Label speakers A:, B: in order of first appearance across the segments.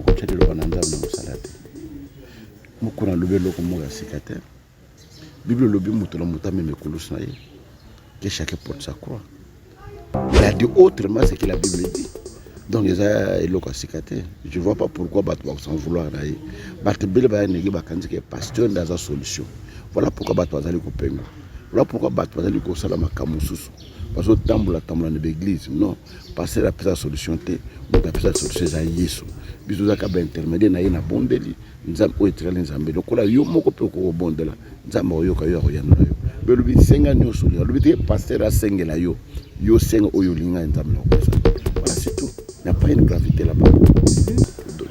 A: kocha de lobananda na musalate mukuna lobe loko moga sikate Bible lobi mutola mutame mekulusa ye que chacun porte sa croix. Il a dit autrement ce que la Bible dit. Donc ils a loko sikate. Je vois pas pourquoi battre sans vouloir d'ailleurs. Battre belle ba negi ba kanzi que pasteur dans sa solution. Voilà pourquoi battre azali ko penga. Voilà pourquoi battre azali ko sala makamususu. Parce que tambola de l'église non passer la petite solution te ou la petite solution za Yesu. Biso za ka ba intermédiaire na ye na bondeli. Nzambe o etrela nzambe lokola yo moko pe ko bondela. Nzambe oyoka yo yanda yo. Mais le senga nyoso le biti pasteur a sengela yo senga oyo linga nzambe na kosa. Voilà c'est tout. Il n'y a pas une gravité là-bas.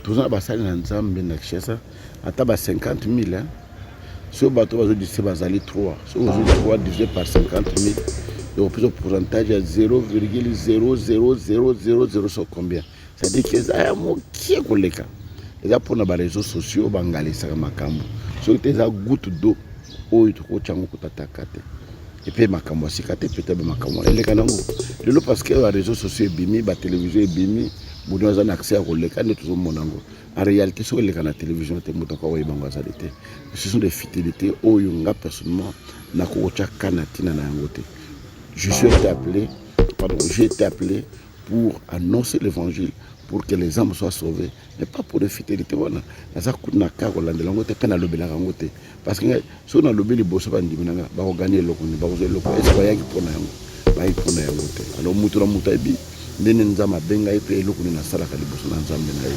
A: Tout ça basali na nzambe na kishasa ata ba 50 000 hein. Ce bateau va dire c'est basali 3. Ce vous 3 divisé par 50 000. Le pourcentage à 0,00000 sur combien? C'est-à-dire que ça a mon qui est collègue. Et ça pour les réseaux sociaux, bangali ça makambo. Sur tes gouttes d'eau, oh il faut chango kutatakate. Et puis makambo sikate peut-être makambo. Et les kanango. Le parce que les réseaux sociaux bimi, la télévision bimi, vous avez un accès à collègue, ne tout le monde nango. En réalité, sur les canaux télévision, te mutaka wa ibanga zalite. Ce sont des fidélités. Oh yunga personnellement na kocha kanatina na yangote. J'ai été appelé pour annoncer l'évangile, pour que les âmes soient sauvées, mais pas pour les fidélités. Parce que si on a le béli, on va gagner le alors, Moutoura Moutabi, Nenenzama Benga et Lokuna Salaka de Bosson Zambena.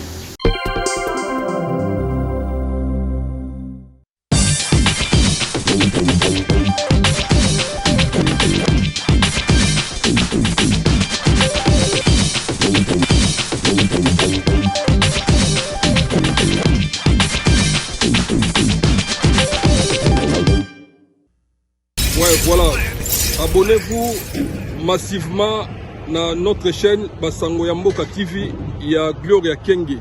B: Voilà, abonnez-vous massivement à notre chaîne Basango Yamboka TV, il y a Gloria Kenge.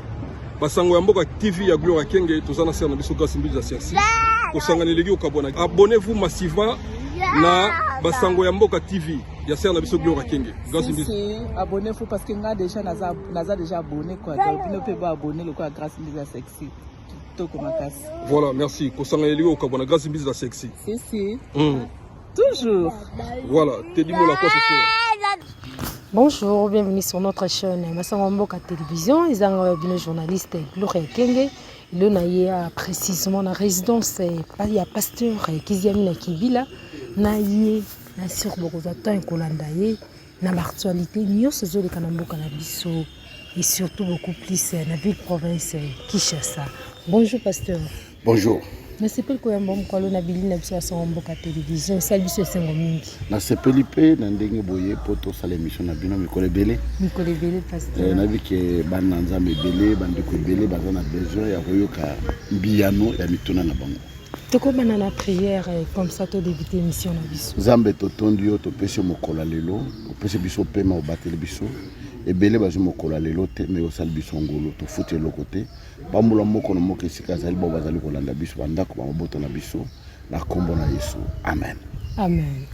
B: Basango Yamboka TV, il y a Gloria Kenge, tout ça na serna biso grâce à Sersi. Abonnez-vous massivement à Basango Yamboka TV, il y a serna biso Gloria Kenge.
C: Abonnez-vous parce que nous déjà abonné quoi. Donc vous pouvez pas abonner le quoi grâce à Sexy.
B: Voilà, merci. Grâce à Sexy.
C: Si. Toujours.
B: Voilà, t'es dit moi la quoi ce soir.
D: Bonjour, bienvenue sur notre chaîne Basango Mboka Télévision. Ils sont bien journalistes Gloria Kenge. Il y a précisément la résidence, il y a pasteur Kiziamina Kibila. Il y a sur Bokozata et Kolandaye. Dans l'actualité, nous sommes les Kanamboka Nabiso et surtout beaucoup plus dans la ville province Kinshasa. Bonjour pasteur.
A: Bonjour.
D: Na sepeli ko yamba mkwalo na bili na biso Basango Mboka Télévision sali biso esengo mingi.
A: Na sepeli pe na ndenge boye poto sala émission na bino mikolo ebele pasteur. Na bi ke bana nzambe ebele bandeko ebele baza na besoin ya koyoka mbiyano ya mituna na bango.
D: Tokobana na prière comme ça to débuter émission na biso.
A: Nzambe totondi yo topesi mokolo lelo, topesi biso pema obateli biso. Ebele bazo mokolo lelo te mais osali biso ngolo to futi lokote. Bambula moko na moko esika zali bo bazali kolanda biso bandako ba moboto na biso na kombo na Yesu. Amen.
D: Amen.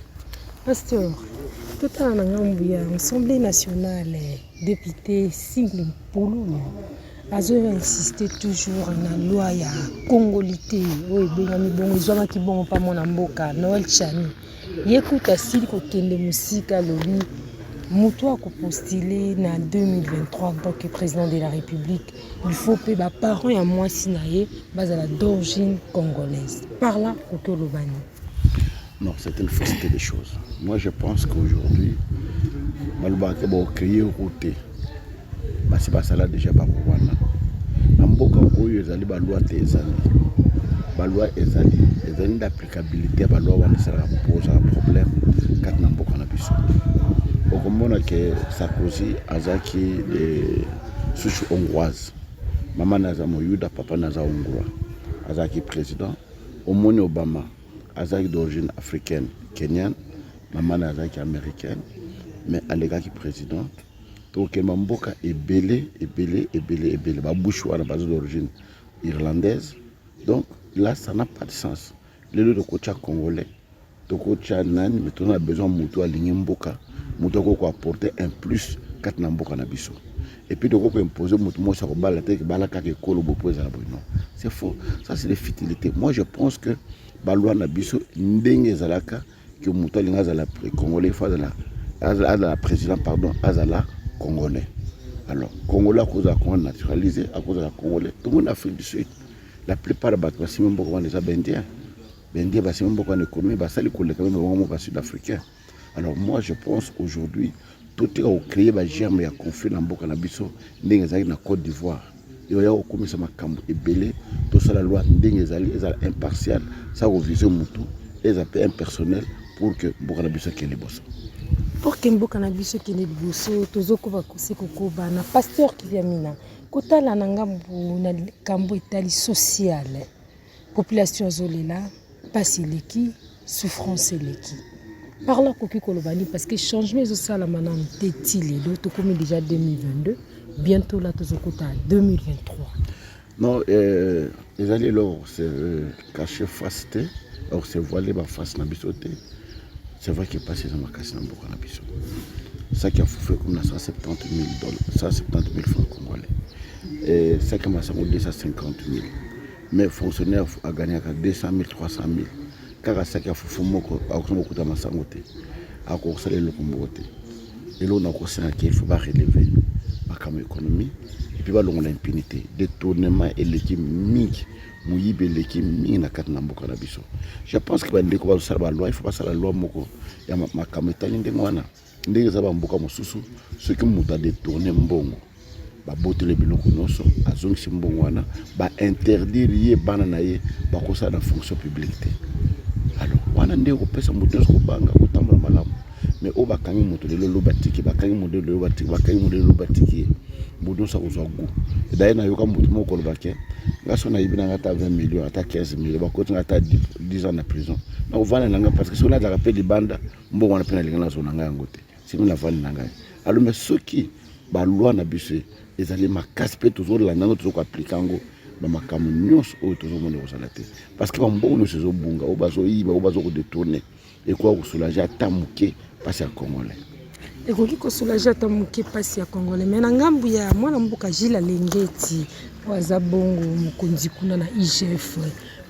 D: Pasteur, tout en Angambuya, Assemblée nationale, député Single Poulou, a insisté toujours na loi ya congolité. Oui, bengami bongo zoma ki bongo pa mona mboka Noël Chani. Yekuta sili ko kende musika lobi. Moutoua a postulé en 2023 en tant que président de la République. Il faut que les parents et moi sinaye basent d'origine congolaise. Par là, au Kolobani.
A: Non, c'est une fausseté des choses. Moi, je pense qu'aujourd'hui, Malouba a créé une route. C'est pas ça là déjà pas pour moi. Namboka oyo ezali ba loi te ezali. Ba loi ezali d'applicabilité ba loi wana ça pose un problème quand namboka na biso. Okomona que Sarkozy azaki de souche hongroise. Maman naza moyuda, papa naza hongrois. Azaki président. Omoni Obama azaki d'origine africaine, kenyane. Maman nazaki américaine. Mais alegaki président. Donc mamboka ebele. Ba bouche wana bazo d'origine irlandaise. Donc là ça n'a pas de sens. Le de coach congolais. De coach nani, mais on a besoin de moutou aligné mboka. Moutoko ko apporter un plus kat na mboka na biso. et puis de quoi imposer moi ça va la tête bala ka ke kolo bo poser non c'est faux, ça c'est des futilités. Moi je pense que ba loi na biso ndenge zalaka que mutu alinga za la congolais fa la président pardon azala congolais. Alors congolais à cause de la Congo naturalisé à cause de la congolais tout le monde Afrique du Sud la plupart des bateaux c'est même beaucoup des bendiens c'est même beaucoup de communes bah ça les collègues quand même vraiment sud-africain. Alors moi je pense aujourd'hui tout est au créer ba germe ya conflit na mboka na biso ndenge ezali na Côte d'Ivoire et ya okomisa makambo ebele to ça la loi ndenge ezali impartial ça reviser mutu et ça peut impersonnel pour que mboka na biso kele boso
D: pour que mboka na biso kele boso tozokoba kosekokoba na pasteur Kiviamina kotala na ngambu na kambo etali social population zolela pasi leki souffrance leki. Par là, parce que changement de ça, la manam tétile, l'autre comme déjà 2022, bientôt là, tout à 2023.
A: Non, les alliés là, c'est caché face, alors c'est voilé ma face na bisoté. C'est vrai qu'il passe dans ma casse dans beaucoup na biso. Ça qui a fait comme 170 000 dollars, 170 000 francs congolais. Et ça qui m'a fait 250 000. Mais fonctionnaire a gagné à 200 000, 300 000. Car ça qui a fait moko beaucoup de masangote à cause de l'okombote et l'on a conscient qu'il faut pas relever ma cam économie et puis balongo l'impunité détournement et l'équipe mingi muyibe l'équipe mingi na katna mboka na biso. Je pense que bande ko ba sala loi il faut pas sala loi moko ya ma cam etali ndengwana ndenge za ba mboka mosusu ceux qui muta détourner mbongo ba botele biloko noso azongisi mbongo wana ba interdire ye bana na ye ba ko sa na fonction publique. Alors, wana ndé ko pesa mutu ko banga ko tambola malamu mais o bakangi mutu lelo lo batiki bakangi modelo lo batiki bakangi modelo lo batiki mutu sa kozwa go d'ailleurs na yoka mutu moko lo baké ngaso na ibina ngata 20 millions ata 15 millions ba ko ngata 10 ans na prison na ovana nanga parce que cela da rappel di banda mbongo wana pena lingana zona nga ngote simi na vana nanga alors mais ceux qui ba loi na bise ezali makasi pe toujours la nanga toujours appliquer ngo makambo nyonso oyo tozomona kozala te parce que bambongo nyonso ezobunga oyo bazoyiba oyo bazokodetourne ekoka kosoulage ata moke mpasi ya congolais
D: ekoki kosoulage ata moke mpasi ya congolais mais na ngambu ya mwana mboka Gilles Alengeti po aza bongo mokonzi kuna na IGF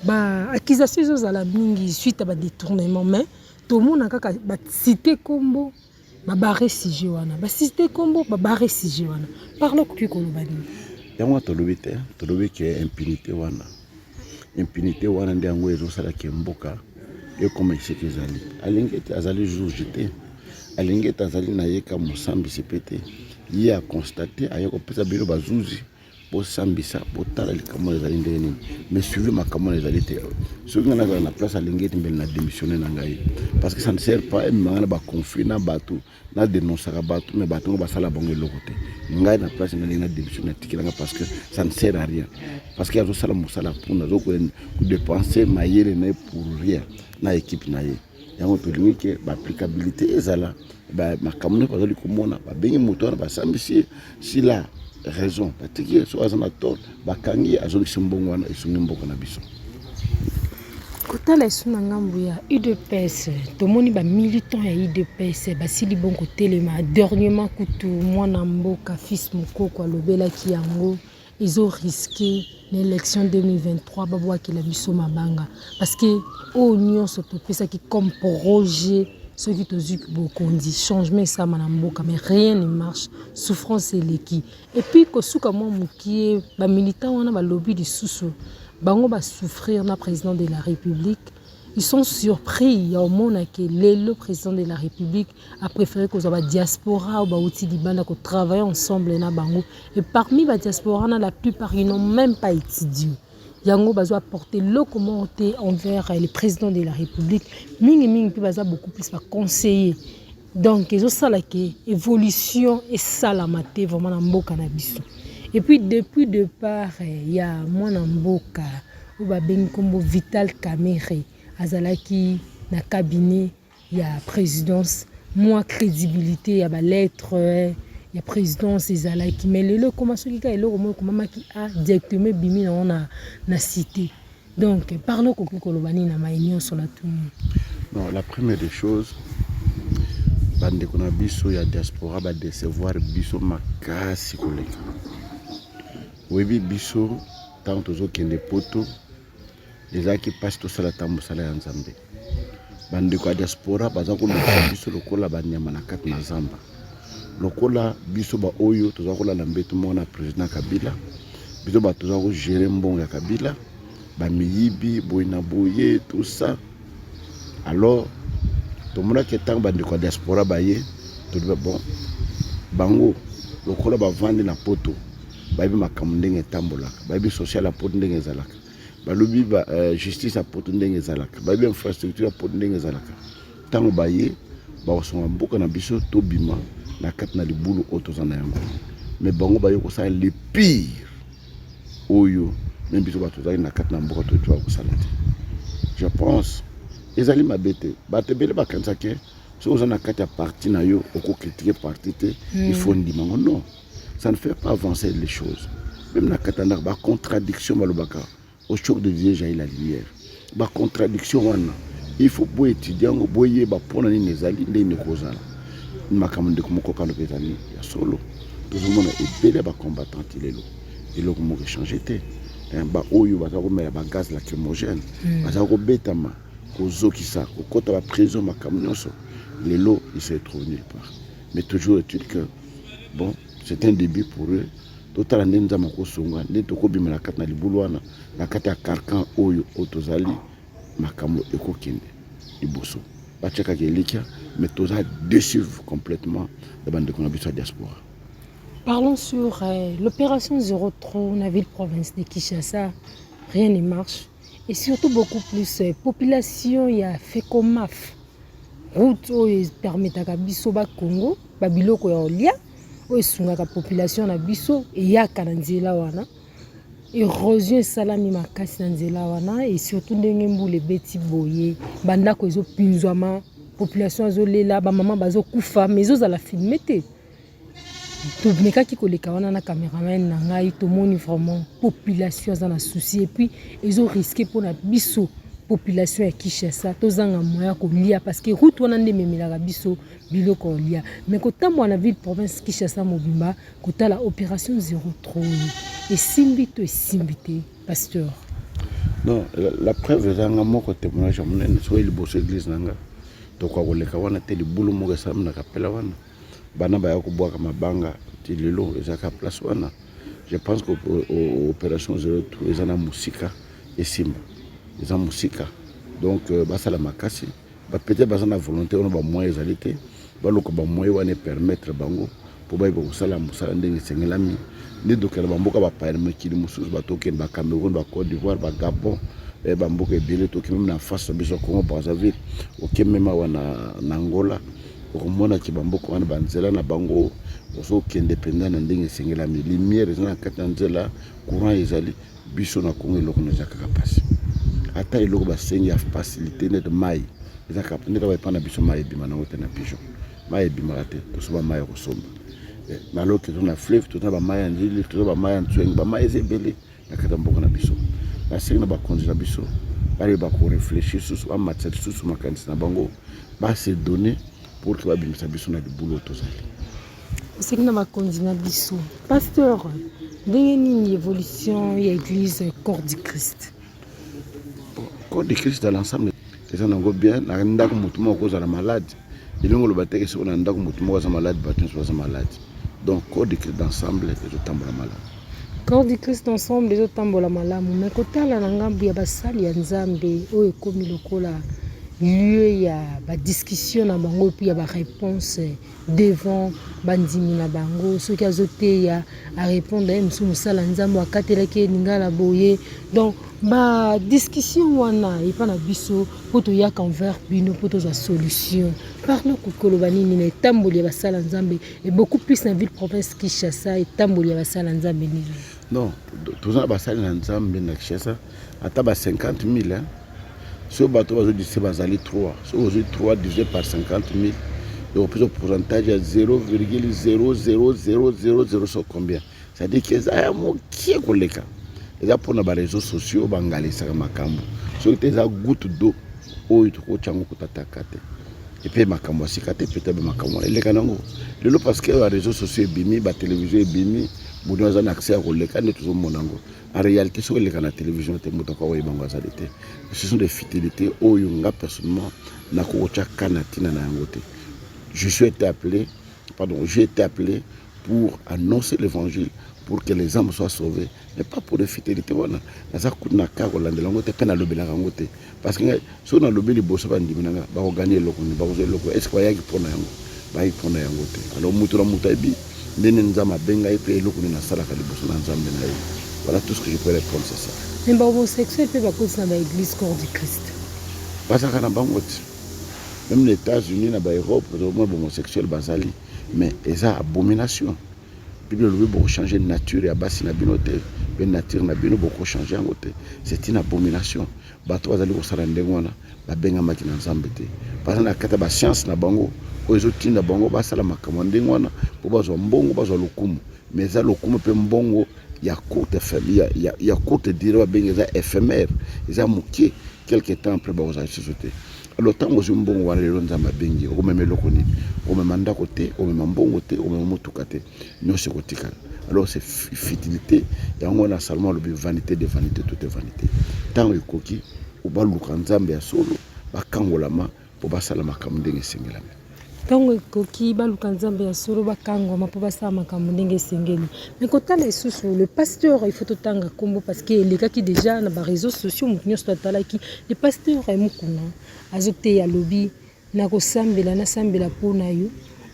D: baaccusation ezozala mingi suite ya badetournement mais tomona kaka basite kombo babare sujet wana basite kombo babare sujet wana parlo koki koloba nini
A: yango tolobi te tolobi ke impunité wana nde yango ezosala ke mboka ekoma esika ezali alingi ete azali juge te alingi ete azali na ye ka mosambisi pe te ye aconstate aye kopesa bino bazuzi bosambisa botala likambo ezali ndenge nini mais suivi makambo ezali te soki nga nazala na place alingi ete mbele na démissionné na ngai parce que ça ne sert pas ememanga na baconflit na bato na dénonçaka bato mais bato ngo basala bango eloko te ngai na place na ndenge na démissionné atikilanga parce que ça ne sert à rien parce que azosala mosala mpona azokodépense mayele na ye pour rien na équipe na ye yango tolingi ke baapplicabilité ezala makambo nyonso bazali komona babengi moto wana basambisi si la raison batiki so azana tort bakangi azongisi mbongo wana esungi mboka na biso
D: kotala esuna ngambu ya UDPS tomoni bamilitant ya UDPS basili bon kotelema dernièrement kutu mwana mboka fils mokoko alobelaki yango ils ont risqué l'élection 2023 babwakela biso mabanga parce que o nyonso topesaki comme projet ceux qui te disent bokondi changement ça na mboka mais rien ne marche souffrance eleki et puis kosuka mo mukie ba militant wana ba lobby du susu bango ba souffrir na président de la République ils sont surpris au monde que le président de la République a préféré que la diaspora ou ba outil libanda ko travailler ensemble na bango et parmi la diaspora la plupart ils n'ont même pas étudié yango bazo apporter le commenté envers le président de la République mingi puis baza beaucoup plus ba conseiller donc ils ont ça la que évolution et ça la maté vraiment na mboka na biso et puis depuis départ il y a mwana mboka ou ba bengi kombo Vital Kamerhe azalaki na cabinet ya présidence moi crédibilité ya ba lettre ya présidence ezalaki mais lelo comment soki ka eloko mo komama ki a directement bimi na cité donc parlons kokoloba ni na maunion sur la tout.
A: Non, la première des choses bandeko na biso ya diaspora badecevoir biso makasi koleka oyebi biso ntango tozokende poto ezalaki mpasi tosala ta mosala ya nzambe bandeko ya diaspora baza koluka biso lokola banyama na kati na zamba lokola biso baoyo toza kolala mbeto moko na président Kabila biso bato toza kogere mbongo ya Kabila bamiyibi boye na boye tout ça alors tomonaki ntango bandeko ya diaspora baye toloba bon bango lokola bavandi na poto bayebi makambo ndenge etambolaka bayebi social ya poto ndenge ezalaka balobi justice ya poto ndenge ezalaka bayebi infrastructure ya poto ndenge ezalaka ntango baye bakosonga mboka na biso tobima na kati na libulu oyo toza na yango mais bango baye kosala le pire oyo même biso bato tozali na kati na mboka toyeba kosala te je pense ezali mabe te bato ebele bakanisaki soki oza na kati ya parti na yo okokritike parti te il faut ndimango non ça ne fait pas avancer les choses même na kati ya ndako bacontradiction balobaka au choc de Dieu jaillit la lumière bacontradiction wana il faut boye étudier yango boyeba mpona nini ezali ndenge ekozala makambo ndeko moko kaloba ezali ya solo tozomona ebele ya bacombattante lelo eloko moko echange te baoyo baza komela bagaz lacrymogène baza kobetama kozokisa kokota baprison makambo nyonso lelo il se trouve nulle part mais toujours est-il que bon c'est un début pour eux totala ndenge nzambe akosonga nde tokobimela kati na libulu wana na kati ya carcan oyo tozali makambo ekokende liboso batiakaka elikya mais toza déçu complètement de bandeko na biso ya diaspora.
D: Parlons sur l'opération Zéro Trou, la ville-province de Kinshasa. Rien ne marche. Et surtout beaucoup plus, population, il y a fait comme MAF. Route où ils permettent à Bisso Congo, Babiloko et Olia, où ils sont la population à Bisso, et il y a Kananzela Wana. Érosion salami makasi Nanzela Wana, et surtout Nengembu les bêtis boyés, Banda Kozo Pinzwama, population Azolela, Bamama Bazo Koufa, mais ils ont la filmé. Tomekaki koleka wana na caméraman na ngai tomoni vraiment population za na souci et puis ils ont risqué pour na biso population ya Kinshasa tozanga moya kolia parce que route wana nde memela biso biloko kolia mais kotambo na ville province Kinshasa mobimba kotala opération Zéro Trou et simbito pasteur.
A: Non, la preuve ezanga moko témoignage monene so ile bosse église nanga to kwa koleka wana te libulu moko sam na kapela wana bana baya kobwaka mabanga ti lelo ezaka place wana je pense que opération Zéro Trou ezana musika esimba eza musika donc basala makasi peut-être basana volonté on ba moyen ezali te baloko ba moyen wana permettre bango po bayeba kosala musala ndenge sengelami nde dokela bamboka ba permettre mususu batokende ba Cameroun ba Côte d'Ivoire ba Gabon bamboka ebele toki même na face biso Congo Brazzaville okemema wana na Angola okomona ki bamboka wana banzela na bango osoki indépendant na ndenge sengelami lumière ezana kati na nzela courant ezali biso na Congo eloko na zakaka pasi ata eloko basengi ya facilité net mai ezaka neta ba pana biso mai bima na wote na pigeon mai bima te tosoba mai kosomba na loke na fleuve to na ba mai ndili to ba mai ntwengi ba mai ezebele na kata mboka na biso basengi na ba konzi na biso bali ba ko réfléchir sur ba matériel sur makanisi na bango ba se donner pour que ba bimisa biso na libulu tozali
D: basengi na bakonzi na biso pasteur ndenge nini évolution ya église corps du Christ.
A: Corps de Christ dans l'ensemble, c'est un endroit bien. Na ndako mutu moko za malade. Ilongo lo bateke so na ndako mutu moko za malade, batin so malade. Donc corps de Christ d'ensemble, les otambola malade.
D: Corps du Christ ensemble, les otambola malamu. Mais kotala na ngambu ya basali ya Nzambe oyo ekomi lokola lieu ya ba discussion na bango puis ya ba réponse devant bandimi na bango ceux qui azote ya a répondre à msu musala Nzambe akatelaki ningala boye donc ba discussion wana ipa na biso poto ya envers bino poto za solution parle kokolo banini na tamboli ya basala Nzambe et beaucoup plus na ville province Kinshasa et tamboli ya basala Nzambe ni
A: non tous na basala Nzambe na Kinshasa ata ba 50,000 hein. Si bateau va dire bazali 3, si vous 3 divisé par 50,000, le pourcentage est 0,00000 sur combien? C'est-à-dire que ça a mon qui est collègue. Et ça pour les réseaux sociaux, bangali ça makambo. Si tu as goutte d'eau, oh tu peux chango kutataka te. et puis makambo sikate peut-être makambo les kanango lelo parce que les réseaux sociaux bimi ba télévision bimi boudou azana accès à koleka ne tout monango en réalité sur les canaux télévision te mutoko wa ibango azalite ce sont des fidélités au yunga personnellement na ko cha kanatina na yangote j'ai été appelé pour annoncer l'évangile pour que les âmes soient sauvées, mais pas pour des fidélités. Voilà. Parce que si on a lobby les boss, on va gagner le coup. Est-ce qu'il y a un point alors, voilà tout ce que je peux répondre, c'est ça.
D: Mais les homosexuels peuvent cause dans l'église corps du Christ.
A: Même les États-Unis, l'Europe, les homosexuels, mais ils ont abomination. Bible beaucoup changer de nature et basi na binote ben nature na bino beaucoup changer en côté c'est une abomination bato bazali ko sala ndengwana ba benga makina nzambe te parce que na kata ba science na bango ozo tinda bango ba sala makambo ndengwana po bazo mbongo bazo lokumu mais za lokumu pe mbongo ya courte famille ya courte dire ba benga za éphémère za mukie quelque temps après ba oza société alors tant que mbongo wana lelo nzamba bengi o meme lokoni o meme manda côté o meme mbongo te o meme motuka te nyose kotika alors c'est futilité et on a seulement le vanité de vanité toute vanité tant ekoki o baluka nzambe ya solo bakangolama po basala makambo ndenge sengela
D: Tango koki baluka nzambe ya solo bakango ma po basala makambo ndenge sengeli mais kotala isusu le pasteur il faut totanga kombo parce que les gars qui déjà na ba réseaux sociaux mutinyo totala ki le pasteur est mukuna azote ya lobby na ko sambela na sambela pona yo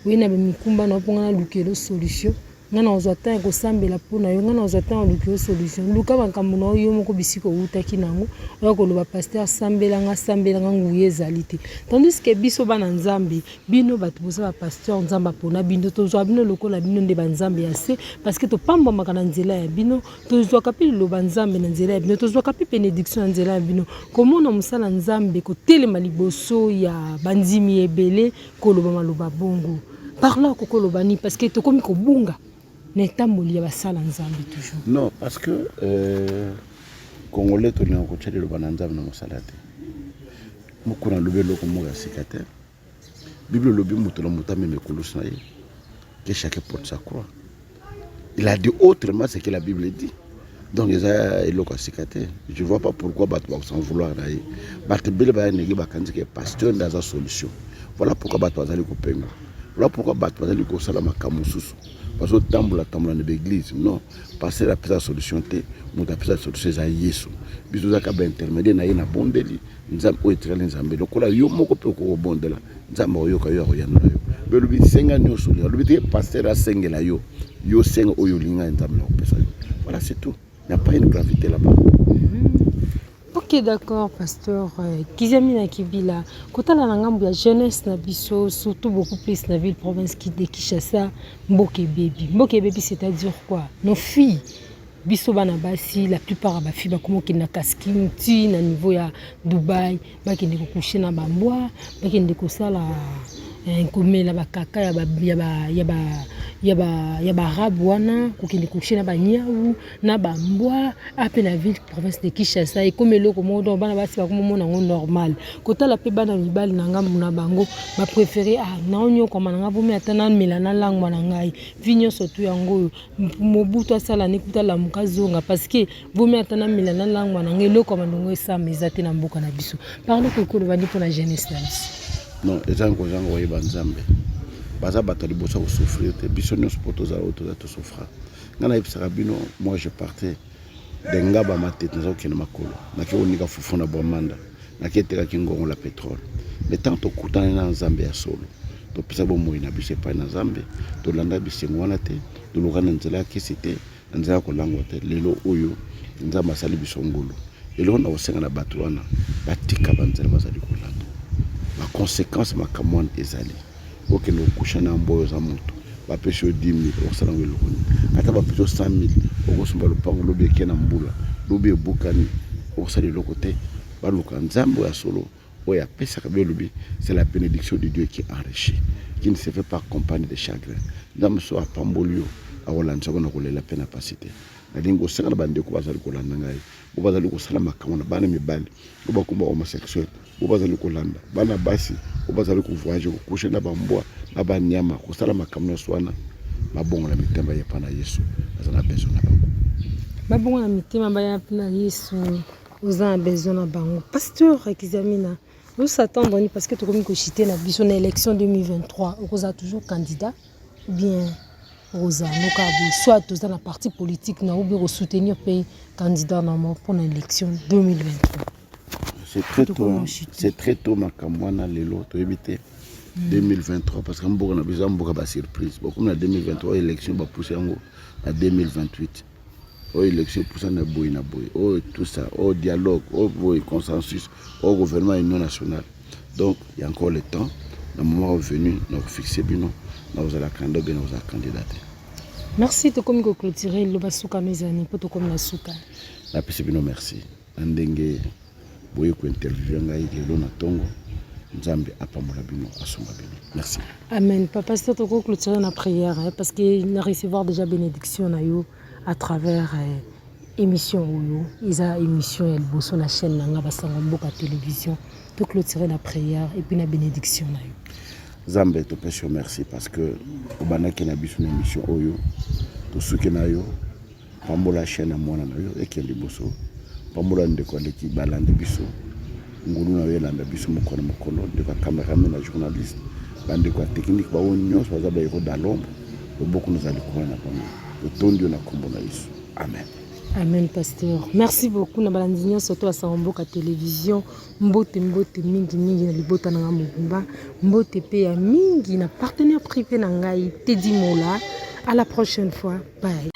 D: oui na mikumba na ponga na lukelo solution ngana ozata ko sambela pona yo ngana ozata lukelo solution luka makambo na yo moko bisiko utaki nango oyo ko loba pasteur sambela nga nguye zalite tandis que biso bana nzambe bino bato bosa ba pasteur nzamba pona bino tozwa bino lokola bino nde banzambe ya se parce que to pamba makana nzela ya bino tozwa kapi loba nzambe na nzela ya bino tozwa kapi bénédiction na nzela ya bino komona musala nzambe ko telema liboso ya banzimi ebele ko loba maloba bongo par là ko loba ni parce que to komi ko bunga
A: non, parce que Congolais, tu n'as pas de bananzam dans mon salade. Beaucoup de lobby loko moga sikate. Bible lobby mutola mutame mekulusa ye. Que chacun porte sa croix. Il a dit autrement ce que la Bible dit. Donc ils a loko sikate. Je vois pas pourquoi battre sans vouloir d'ailleurs. Battre belle ba negi ba kanzi que pasteur dans sa solution. Voilà pourquoi battre azali ko penga. Voilà pourquoi battre azali ko sala makamususu. Parce que tambola de l'église, non. Parce que la solution, la solution est à Yesu. Bisous à Kaba intermédiaire, na yena bondeli, nzam o etrele nzambe. Donc là, yo moko pe ko bondela, nzam o yo ka yo yana yo. Mais le bi senga nyoso, le bi te pasteur a sengela yo, yo senga o yo linga nzam na pesa. Voilà, c'est tout. Il n'y a pas une gravité là-bas.
D: Ok, d'accord, pasteur. Kizami na Kibila, quand on a la jeunesse na biso, surtout beaucoup plus na ville province de Kinshasa, Mboke baby, c'est-à-dire quoi? Nos filles, biso bana basi, la plupart ba filles ba komo ki na casking ti na niveau ya Dubaï, ba ki ndeko coucher na bambwa, ba ki ndeko sala komela ba kaka ya ba rabwana ko ki ndeko coucher na ba nyau na bambwa ape na ville province de Kinshasa et comme eloko modo bana basi ba komo mona ngo normal kotala pe bana mibali na ngambu na bango ba préférer na onyo koma na ngabo me atana mela na langwa na ngai vinyo sotu yango mobutu asala ne kutala mukazonga parce que vomi atana mela na langwa na ngai eloko mandongo esa mezate na mboka na biso parle ko bandi pour la jeunesse là.
A: Non, ezango wa ibanzambe. Baza batali bosa ko souffrir te biso nyos potoza auto za to souffra. Ngana ipsaka bino moi je partais de ngaba matete nzo kena makolo. Na ke onika fufuna bomanda. Na ke teka kingongo la pétrole. Mais tant to kutana na nzambe ya solo. To pisa bo moina bise pa na nzambe, to landa bisengo wana te, to lokana nzela kisite, nzela ko langwa te lelo oyo nzamba sali biso ngolo. Elo na osenga na batu wana batika banzela bazali ko landa. La conséquence ma kamone ezali. Ok, nous couchons en bois aux amours. Va pêcher 10 000, on s'en va le connaître. Quand on va pêcher 100 000, on va se faire le pain, l'obé qui est en boula, l'obé boukani, on s'en va le côté. Va le can zambo à solo, ou à pêcher avec l'obé. C'est la bénédiction de Dieu qui enrichit, qui ne se fait pas accompagner de chagrin. Dans le soir, Pambolio, à Hollande, ça va nous rouler la peine à passer. nalingi kosengela bandeko bazali kolanda ngai bo bazali kosala makambo na bana mibali bo bakumba homosexuel bo bazali kolanda bana basi bo bazali kovoyage kokushe na bambwa na banyama kosala makambo nyonso wana mabongo na mitema yepa na Yesu aza na besoin na bango
D: mabongo na mitema baya na Yesu oza na besoin na bango. Pasteur Kizamina, nous s'attendons parce que tu comme cochité na biso na élection 2023 oza toujours candidat ou bien Rosa Nokabu soit dans la parti politique na ou bien soutenir pays candidat normalement pour l'élection 2023.
A: C'est très tôt makamwana lelo to éviter 2023 parce que mboka na besoin mboka ba surprise beaucoup na 2023 élection ba pousser yango na 2028 au élection pousser na boy oh tout ça au dialogue au boy consensus au gouvernement union nationale donc il y a encore le temps le moment venu nous fixer bino nous allons candidater nous allons candidater.
D: Merci de comme clôturer le basuka mes amis pour to comme la souka
A: la pese bino merci ndenge boye ko interview ngai lelo na tongo Nzambe apambola bino asomba bino. Merci.
D: Amen. Papa, c'est to clôturer na prière parce que na recevoir déjà bénédiction na yo à travers émission oyo isa émission elle bosso na chaîne nanga basango mboka télévision to clôturer la prière et puis la bénédiction na yo.
A: Nzambe to pese merci parce que obanaki na biso na émission oyo to suki na yo pambola chaîne na mwana na yo ekeli bosso pambola ndeko leki balande biso ngulu na yelanda biso mokolo ndeko cameraman na journaliste bandeko technique ba onyo baza ba yeko dalombo beaucoup nous allons croire na bango totondio na kombo na Yesu amen.
D: Amen pasteur. Merci beaucoup na balandinyo surtout à Samboka télévision mbote mingi na libota na mobumba mbote pe ya mingi na partenaire privé na ngai Teddy Mola. À la prochaine fois. Bye.